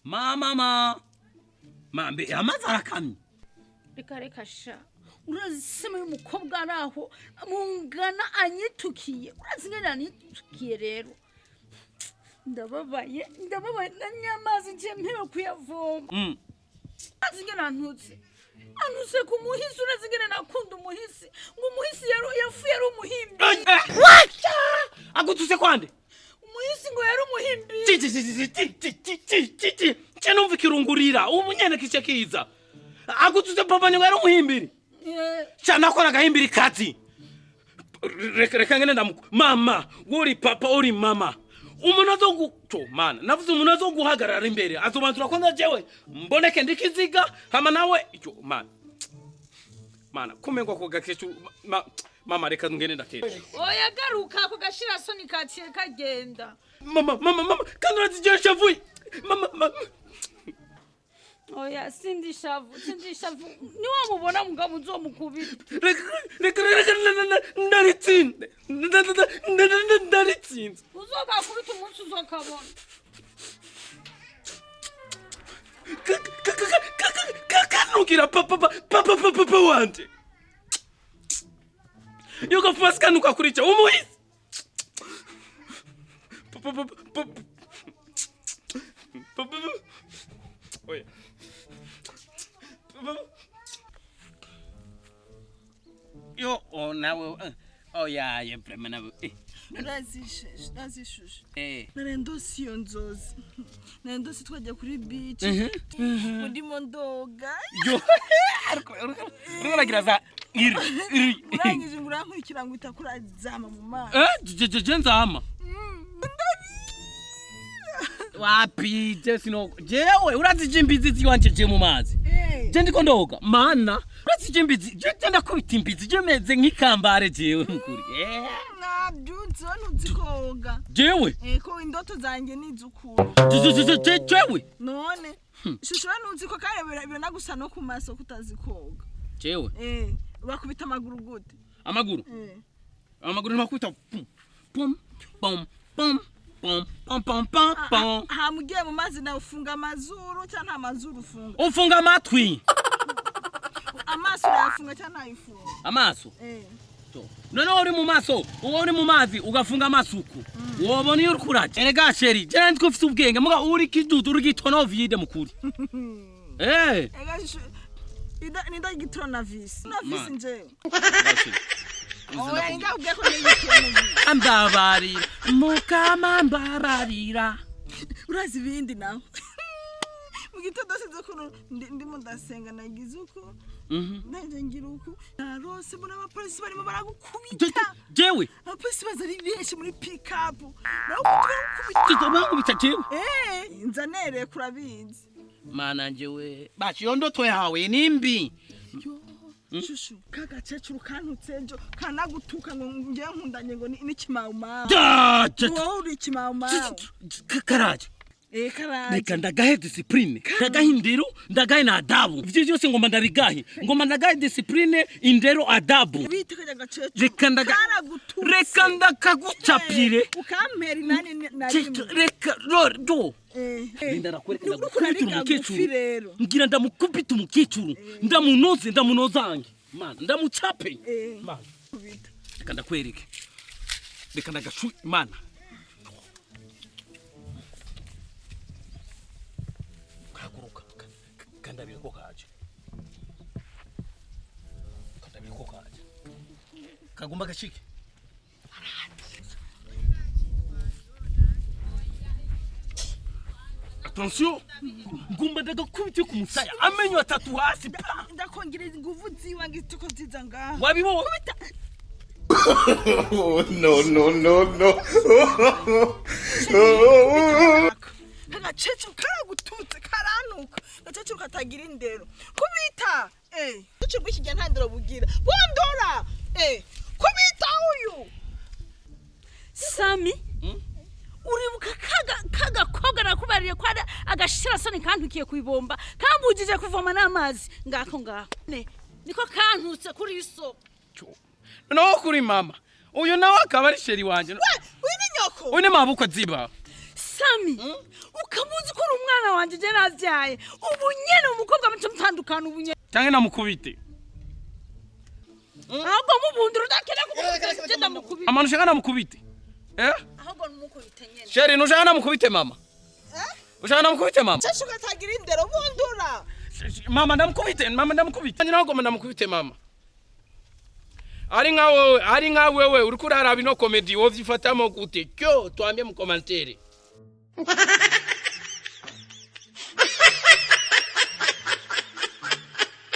Mama. Mambe amazi arakamye. Reka sha. Urazisema y'umukobwa araho mungana anyitukiye. Urazingana anyitukiye rero. Ndababaye na nyamazi nje mpewe kuyavoma. Azingana ntutse. Anuse kumuhisi urazingana nakunda umuhisi. Ngo umuhisi yafuye ari umuhimbi. What? Agutuse kwande? Umuhisi ngo yari umuhimbi. Numva kirungurira umunyene kice kiza. Agutuse papa ni yari umuhimbiri. Cyana akora gahimbiri kati. Reka ngene mama, uri papa uri mama. Umuntu azoguco mana navuze umuntu azoguhagarara imbere azobantura ko ndajewe mboneke ndikiziga hama nawe icyo mana kumengo ko gakecu mama reka ngene ndakera oya garuka ko gashira soni kaciye kagenda mama kandi urazijesha vuyi mama oya sindishavu ni wamubona mugabo uzomukubita reka ndaritsinze ndaritsinze uzokakubita umunsi uzokabona kakanukira papa wanje yuko fast kanuka kuricha umuhisi oya yo nawe oya yemprema nawe Nazishush. Narendosi yonzozi. Narendosi twajya kuri beach. Muri mondoga. Yo. Uraragira za iri. Urangije ngurankurikira ngo itakura zama mu mazi. Je nzama. Wapi je sino. Jewe urazijimbizi ziwanje je mu mazi. Je ndiko ndoga. Mana urazijimbizi je ndakubita imbizi je meze nk'ikambare jewe nkuri. Nabyutse ntuzikoga. Jewe? Ko indoto zanjye nizukura. Jewe? None. Shusho nuziko kare biranagusa no ku maso kutazikoga. Jewe? Bakubita amaguru gute? Amaguru? Amaguru ntakubita pum. Ha mugiye mu mazi na ufunga amazuru cyangwa nta mazuru ufunga? Ufunga amatwi. Amaso yafunga cyangwa ntayifunga? Amaso? None uri mu maso, uri mu mazi ugafunga amasuku. Wobona iyo urukuraje. Erega sheri, je ndiko mfite ubwenge muga uri kidudu uri gitonovide mukuri. Ega ninda gitonovisi. Navisi nje. Oya inga ugeko n'igitonovisi. Ambabarira, mukama mbabarira. Urazi bindi nawe. Mugitondo sizo kuno ndimo ndasenga nagize uko. Nanje ngira uko. Narose muri abapolisi barimo baragukubita. Jewe. Abapolisi bazari benshi muri pick up. Bakubita jewe. Nzanere kurabizi. Mana njewe. Bachi yondoto yawe nimbi. Shushu kagacecuru kantutsejo kanagutuka ngo ngiye nkundanye ngo ni kimawumawo. Wowe uri kimawumawo. Karaje. Karaje. Reka ndagahe discipline. Ndagahe indero, ndagahe na adabu. Ivyo byose ngoma ndarigahe. Ngoma ndagahe discipline, indero, adabu. Bitekaje gacecuru. Reka ndakagucapire. Ukampera nani nari. Reka do. Linda nakwereka ndakubita umukecuru. Ngira ndamukubita umukecuru. Ndamunozange. Man, ndamucape. Man. Reka ndakwereke. Reka ndagashu mana. Kandabira ko kaje. Kagumba gashike. Attention. Ngumba ndagakubite ku musaya. Amenyo atatu hasi. Ndakongereza ingufu ziwange tuko ziza ngaho. Wabibo. No. Kagacecuru karagututse karanuka. Gacecuru katagira indero. Kubita. Cecuru bw'ikijya ntandero bugira. Bondora. Kubita uyu. Sami. Uribuka kaga koga nakubariye kwa agashira soni kantukiye kuibomba. Kambujije kuvoma n'amazi ngako ngaho. Niko kantutse kuri iso. No kuri mama. Uyu nawe akaba ari sheri wanje. We ni nyoko. Uyu ni mabuko ziba. Sami ukamuzi ko umwana wanje je navyaye ubu nyene umukobwa muco mutandukana ubu nyene cyangwa namukubite ahubwo mubundura udakena kubukubita ndamukubita mama nushaka namukubite ahubwo numukubite nyene sheri nushaka namukubite mama ushaka namukubite mama cyo ukatagira indero bundura mama ndamukubite nyina ngo ndamukubite mama ari nka wewe uriko uraraba ino comedy wovyifatamo gute cyo twambye mu commentaire